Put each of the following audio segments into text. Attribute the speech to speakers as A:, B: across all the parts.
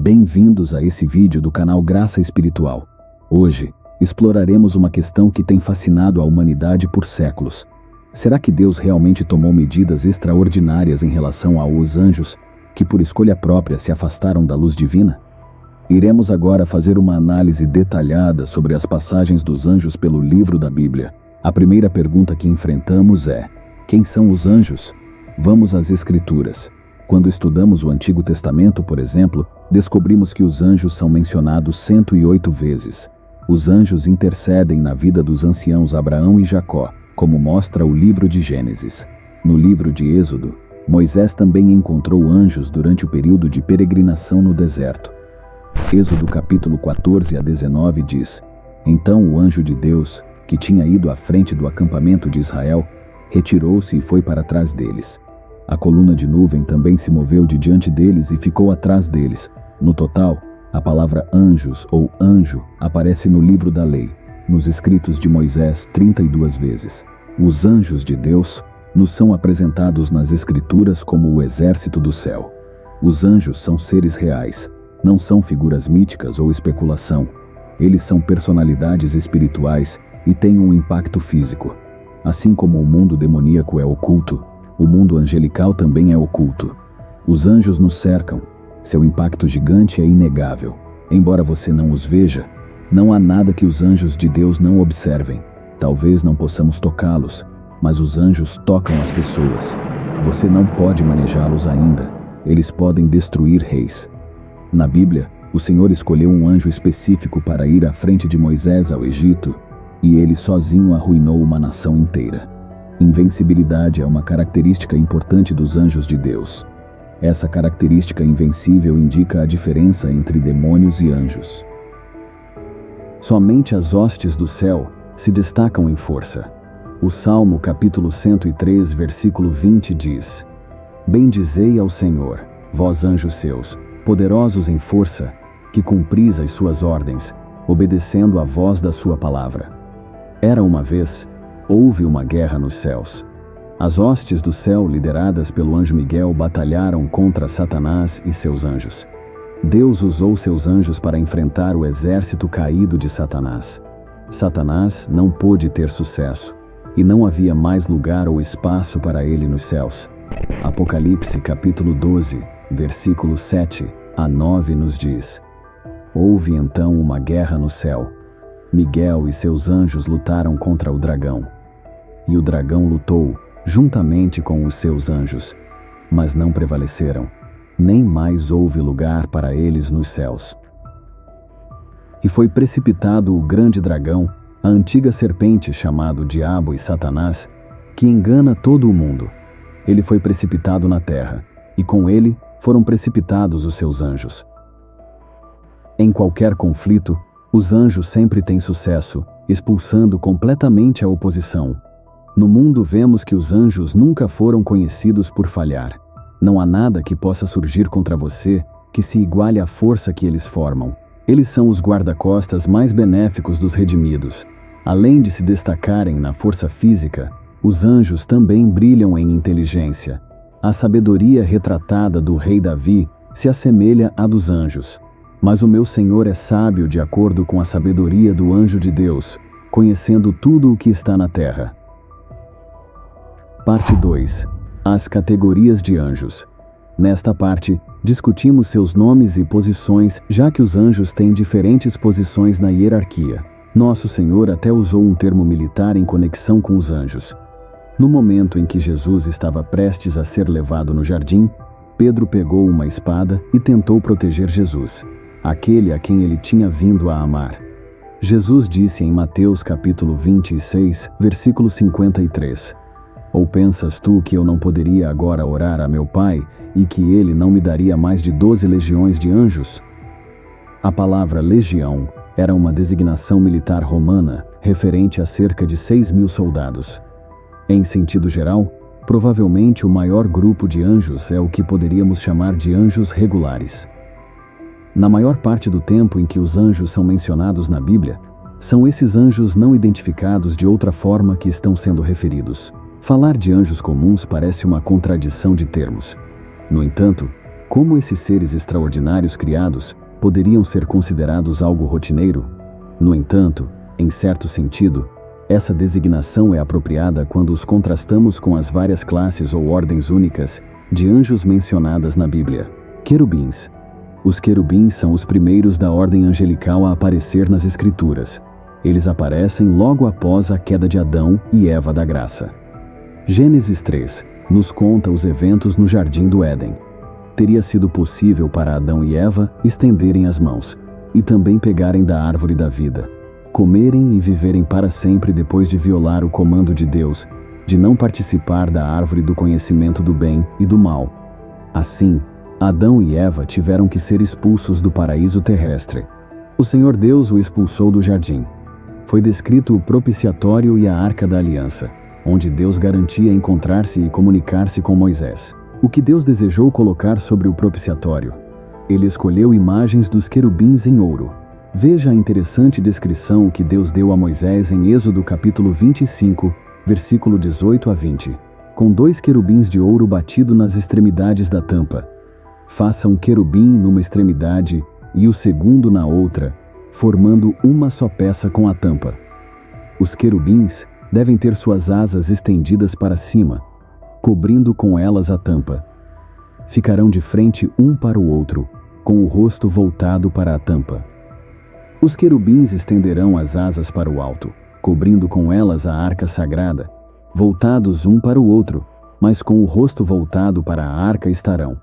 A: Bem-vindos a esse vídeo do canal Graça Espiritual. Hoje, exploraremos uma questão que tem fascinado a humanidade por séculos. Será que Deus realmente tomou medidas extraordinárias em relação aos anjos, que por escolha própria se afastaram da luz divina? Iremos agora fazer uma análise detalhada sobre as passagens dos anjos pelo livro da Bíblia. A primeira pergunta que enfrentamos é: quem são os anjos? Vamos às Escrituras. Quando estudamos o Antigo Testamento, por exemplo, descobrimos que os anjos são mencionados 108 vezes. Os anjos intercedem na vida dos anciãos Abraão e Jacó, como mostra o livro de Gênesis. No livro de Êxodo, Moisés também encontrou anjos durante o período de peregrinação no deserto. Êxodo capítulo 14 a 19 diz: Então o anjo de Deus, que tinha ido à frente do acampamento de Israel, retirou-se e foi para trás deles. A coluna de nuvem também se moveu de diante deles e ficou atrás deles. No total, a palavra anjos ou anjo aparece no livro da lei, nos escritos de Moisés 32 vezes. Os anjos de Deus nos são apresentados nas Escrituras como o exército do céu. Os anjos são seres reais, não são figuras míticas ou especulação. Eles são personalidades espirituais e têm um impacto físico. Assim como o mundo demoníaco é oculto, o mundo angelical também é oculto. Os anjos nos cercam. Seu impacto gigante é inegável. Embora você não os veja, não há nada que os anjos de Deus não observem. Talvez não possamos tocá-los, mas os anjos tocam as pessoas. Você não pode manejá-los ainda. Eles podem destruir reis. Na Bíblia, o Senhor escolheu um anjo específico para ir à frente de Moisés ao Egito, e ele sozinho arruinou uma nação inteira. Invencibilidade é uma característica importante dos anjos de Deus. Essa característica invencível indica a diferença entre demônios e anjos. Somente as hostes do céu se destacam em força. O Salmo capítulo 103, versículo 20 diz: Bendizei ao Senhor, vós anjos seus, poderosos em força, que cumpris as suas ordens, obedecendo à voz da sua palavra. Era uma vez, houve uma guerra nos céus. As hostes do céu, lideradas pelo anjo Miguel, batalharam contra Satanás e seus anjos. Deus usou seus anjos para enfrentar o exército caído de Satanás. Satanás não pôde ter sucesso, e não havia mais lugar ou espaço para ele nos céus. Apocalipse capítulo 12, versículo 7 a 9 nos diz: Houve então uma guerra no céu. Miguel e seus anjos lutaram contra o dragão. E o dragão lutou juntamente com os seus anjos, mas não prevaleceram. Nem mais houve lugar para eles nos céus. E foi precipitado o grande dragão, a antiga serpente chamado Diabo e Satanás, que engana todo o mundo. Ele foi precipitado na terra, e com ele foram precipitados os seus anjos. Em qualquer conflito, os anjos sempre têm sucesso, expulsando completamente a oposição. No mundo vemos que os anjos nunca foram conhecidos por falhar. Não há nada que possa surgir contra você que se iguale à força que eles formam. Eles são os guarda-costas mais benéficos dos redimidos. Além de se destacarem na força física, os anjos também brilham em inteligência. A sabedoria retratada do rei Davi se assemelha à dos anjos. Mas o meu Senhor é sábio de acordo com a sabedoria do anjo de Deus, conhecendo tudo o que está na terra. Parte 2. As categorias de anjos. Nesta parte, discutimos seus nomes e posições, já que os anjos têm diferentes posições na hierarquia. Nosso Senhor até usou um termo militar em conexão com os anjos. No momento em que Jesus estava prestes a ser levado no jardim, Pedro pegou uma espada e tentou proteger Jesus, aquele a quem ele tinha vindo a amar. Jesus disse em Mateus capítulo 26, versículo 53: Ou pensas tu que eu não poderia agora orar a meu Pai e que ele não me daria mais de 12 legiões de anjos? A palavra legião era uma designação militar romana referente a cerca de 6.000 soldados. Em sentido geral, provavelmente o maior grupo de anjos é o que poderíamos chamar de anjos regulares. Na maior parte do tempo em que os anjos são mencionados na Bíblia, são esses anjos não identificados de outra forma que estão sendo referidos. Falar de anjos comuns parece uma contradição de termos. No entanto, Como esses seres extraordinários criados poderiam ser considerados algo rotineiro? No entanto, em certo sentido, essa designação é apropriada quando os contrastamos com as várias classes ou ordens únicas de anjos mencionadas na Bíblia. Querubins. Os querubins são os primeiros da ordem angelical a aparecer nas Escrituras. Eles aparecem logo após a queda de Adão e Eva da graça. Gênesis 3 nos conta os eventos no Jardim do Éden. Teria sido possível para Adão e Eva estenderem as mãos e também pegarem da árvore da vida, comerem e viverem para sempre depois de violar o comando de Deus de não participar da árvore do conhecimento do bem e do mal. Assim, Adão e Eva tiveram que ser expulsos do paraíso terrestre. O Senhor Deus o expulsou do jardim. Foi descrito o propiciatório e a arca da aliança, onde Deus garantia encontrar-se e comunicar-se com Moisés. O que Deus desejou colocar sobre o propiciatório? Ele escolheu imagens dos querubins em ouro. Veja a interessante descrição que Deus deu a Moisés em Êxodo capítulo 25, versículo 18 a 20. Com 2 querubins de ouro batido nas extremidades da tampa. Faça um querubim numa extremidade e o segundo na outra, formando uma só peça com a tampa. Os querubins devem ter suas asas estendidas para cima, cobrindo com elas a tampa. Ficarão de frente um para o outro, com o rosto voltado para a tampa. Os querubins estenderão as asas para o alto, cobrindo com elas a arca sagrada, voltados um para o outro, mas com o rosto voltado para a arca estarão.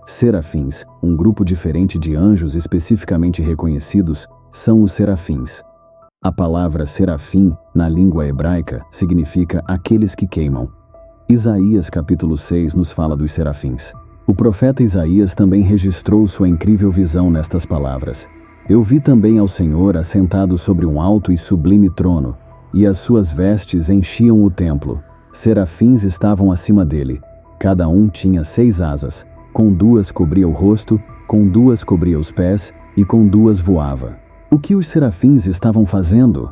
A: Serafins, um grupo diferente de anjos especificamente reconhecidos, são os serafins. A palavra serafim, na língua hebraica, significa aqueles que queimam. Isaías capítulo 6 nos fala dos serafins. O profeta Isaías também registrou sua incrível visão nestas palavras. Eu vi também ao Senhor assentado sobre um alto e sublime trono, e as suas vestes enchiam o templo. Serafins estavam acima dele. Cada um tinha 6 asas. Com 2 cobria o rosto, com 2 cobria os pés, e com 2 voava. O que os serafins estavam fazendo?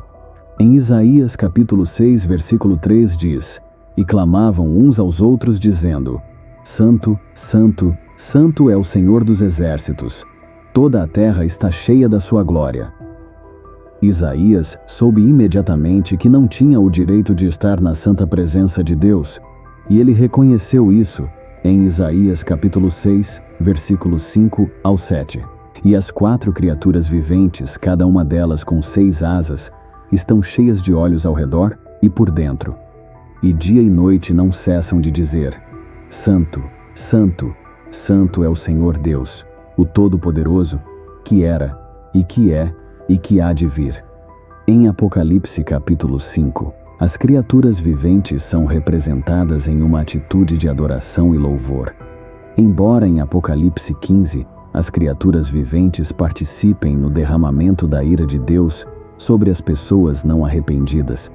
A: Em Isaías capítulo 6, versículo 3 diz: E clamavam uns aos outros dizendo: Santo, Santo, Santo é o Senhor dos exércitos. Toda a terra está cheia da sua glória. Isaías soube imediatamente que não tinha o direito de estar na santa presença de Deus, e ele reconheceu isso em Isaías capítulo 6, versículos 5 ao 7. E as 4 criaturas viventes, cada uma delas com 6 asas, estão cheias de olhos ao redor e por dentro. E dia e noite não cessam de dizer: Santo, Santo, Santo é o Senhor Deus, o Todo-Poderoso, que era, e que é, e que há de vir. Em Apocalipse capítulo 5, as criaturas viventes são representadas em uma atitude de adoração e louvor. Embora em Apocalipse 15, as criaturas viventes participem no derramamento da ira de Deus sobre as pessoas não arrependidas.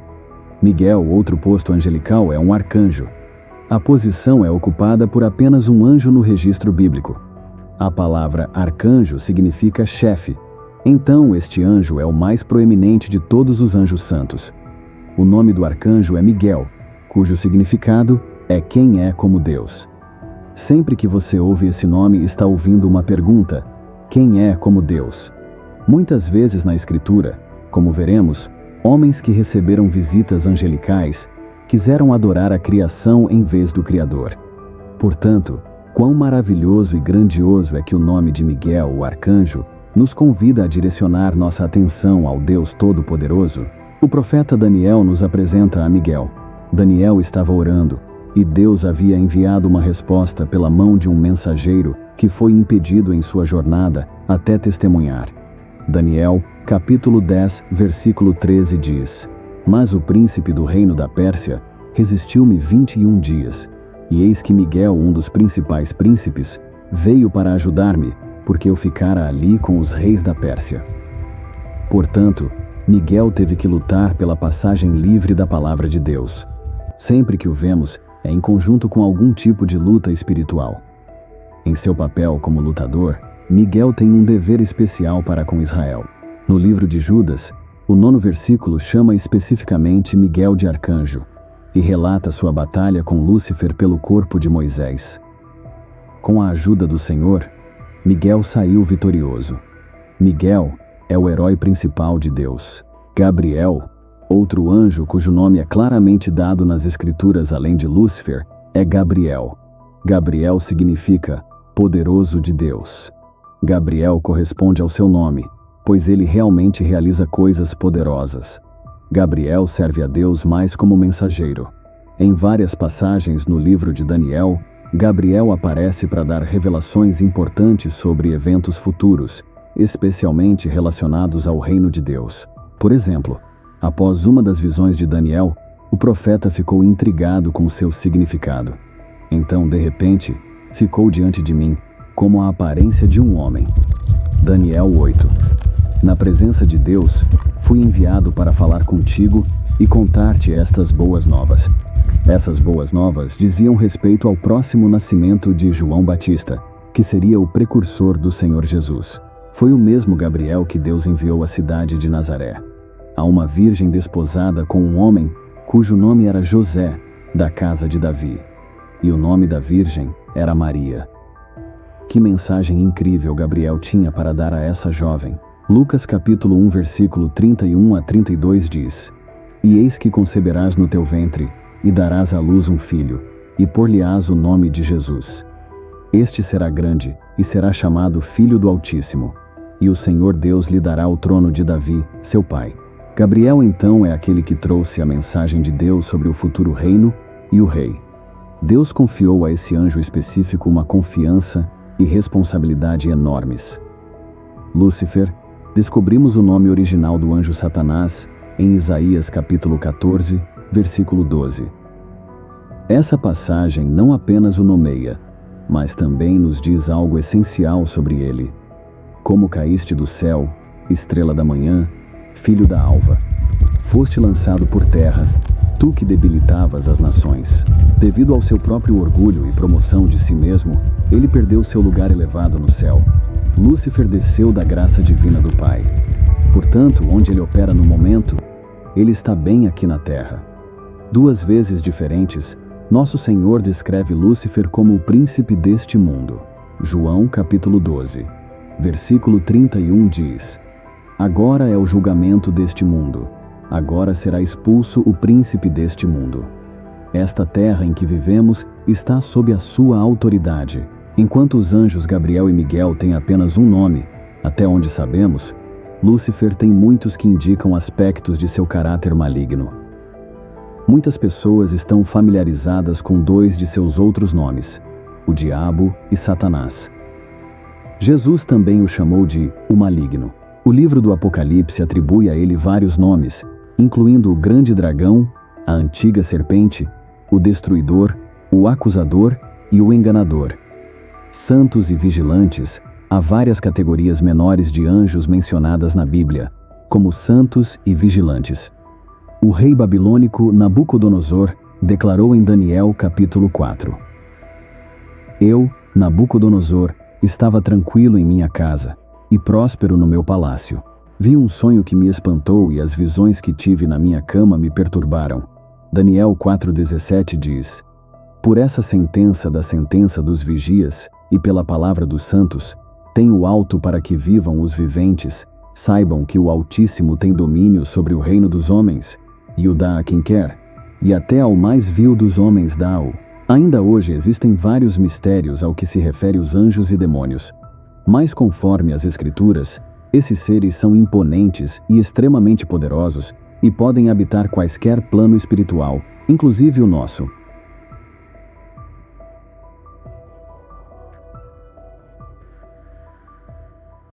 A: Miguel, outro posto angelical, é um arcanjo. A posição é ocupada por apenas um anjo no registro bíblico. A palavra arcanjo significa chefe. Então, este anjo é o mais proeminente de todos os anjos santos. O nome do arcanjo é Miguel, cujo significado é quem é como Deus. Sempre que você ouve esse nome, está ouvindo uma pergunta: quem é como Deus? Muitas vezes na Escritura, como veremos, homens que receberam visitas angelicais quiseram adorar a criação em vez do Criador. Portanto, quão maravilhoso e grandioso é que o nome de Miguel, o arcanjo, nos convida a direcionar nossa atenção ao Deus Todo-Poderoso. O profeta Daniel nos apresenta a Miguel. Daniel estava orando, e Deus havia enviado uma resposta pela mão de um mensageiro que foi impedido em sua jornada até testemunhar. Daniel, capítulo 10, versículo 13 diz: Mas o príncipe do reino da Pérsia resistiu-me 21 dias, e eis que Miguel, um dos principais príncipes, veio para ajudar-me, porque eu ficara ali com os reis da Pérsia. Portanto, Miguel teve que lutar pela passagem livre da palavra de Deus. Sempre que o vemos, é em conjunto com algum tipo de luta espiritual. Em seu papel como lutador, Miguel tem um dever especial para com Israel. No livro de Judas, o 9º versículo chama especificamente Miguel de arcanjo e relata sua batalha com Lúcifer pelo corpo de Moisés. Com a ajuda do Senhor, Miguel saiu vitorioso. Miguel é o herói principal de Deus. Gabriel, outro anjo cujo nome é claramente dado nas Escrituras além de Lúcifer, é Gabriel. Gabriel significa poderoso de Deus. Gabriel corresponde ao seu nome, pois ele realmente realiza coisas poderosas. Gabriel serve a Deus mais como mensageiro. Em várias passagens no livro de Daniel, Gabriel aparece para dar revelações importantes sobre eventos futuros, especialmente relacionados ao reino de Deus. Por exemplo, após uma das visões de Daniel, o profeta ficou intrigado com seu significado. Então, de repente, ficou diante de mim como a aparência de um homem. Daniel 8. Na presença de Deus, fui enviado para falar contigo e contar-te estas boas novas. Essas boas novas diziam respeito ao próximo nascimento de João Batista, que seria o precursor do Senhor Jesus. Foi o mesmo Gabriel que Deus enviou à cidade de Nazaré, a uma virgem desposada com um homem cujo nome era José, da casa de Davi. E o nome da virgem era Maria. Que mensagem incrível Gabriel tinha para dar a essa jovem. Lucas capítulo 1, versículo 31 a 32 diz: E eis que conceberás no teu ventre, e darás à luz um filho, e por-lhe-ás o nome de Jesus. Este será grande, e será chamado Filho do Altíssimo, e o Senhor Deus lhe dará o trono de Davi, seu pai. Gabriel então é aquele que trouxe a mensagem de Deus sobre o futuro reino e o rei. Deus confiou a esse anjo específico uma confiança e responsabilidade enormes. Lúcifer, descobrimos o nome original do anjo Satanás em Isaías capítulo 14, versículo 12. Essa passagem não apenas o nomeia, mas também nos diz algo essencial sobre ele. Como caíste do céu, estrela da manhã, filho da alva, foste lançado por terra, tu que debilitavas as nações. Devido ao seu próprio orgulho e promoção de si mesmo, ele perdeu seu lugar elevado no céu. Lúcifer desceu da graça divina do Pai. Portanto, onde ele opera no momento, ele está bem aqui na terra. Duas vezes diferentes, nosso Senhor descreve Lúcifer como o príncipe deste mundo. João capítulo 12, versículo 31 diz: Agora é o julgamento deste mundo. Agora será expulso o príncipe deste mundo. Esta terra em que vivemos está sob a sua autoridade. Enquanto os anjos Gabriel e Miguel têm apenas um nome, até onde sabemos, Lúcifer tem muitos que indicam aspectos de seu caráter maligno. Muitas pessoas estão familiarizadas com dois de seus outros nomes, o Diabo e Satanás. Jesus também o chamou de o Maligno. O livro do Apocalipse atribui a ele vários nomes, incluindo o Grande Dragão, a Antiga Serpente, o Destruidor, o Acusador e o Enganador. Santos e vigilantes, há várias categorias menores de anjos mencionadas na Bíblia, como santos e vigilantes. O rei babilônico Nabucodonosor declarou em Daniel capítulo 4: Eu, Nabucodonosor, estava tranquilo em minha casa e próspero no meu palácio. Vi um sonho que me espantou e as visões que tive na minha cama me perturbaram. Daniel 4,17 diz: Por essa sentença da sentença dos vigias e pela palavra dos santos, tenho alto para que vivam os viventes, saibam que o Altíssimo tem domínio sobre o reino dos homens, e o dá a quem quer, e até ao mais vil dos homens dá-o. Ainda hoje existem vários mistérios ao que se refere os anjos e demônios. Mas conforme as Escrituras, esses seres são imponentes e extremamente poderosos e podem habitar quaisquer plano espiritual, inclusive o nosso.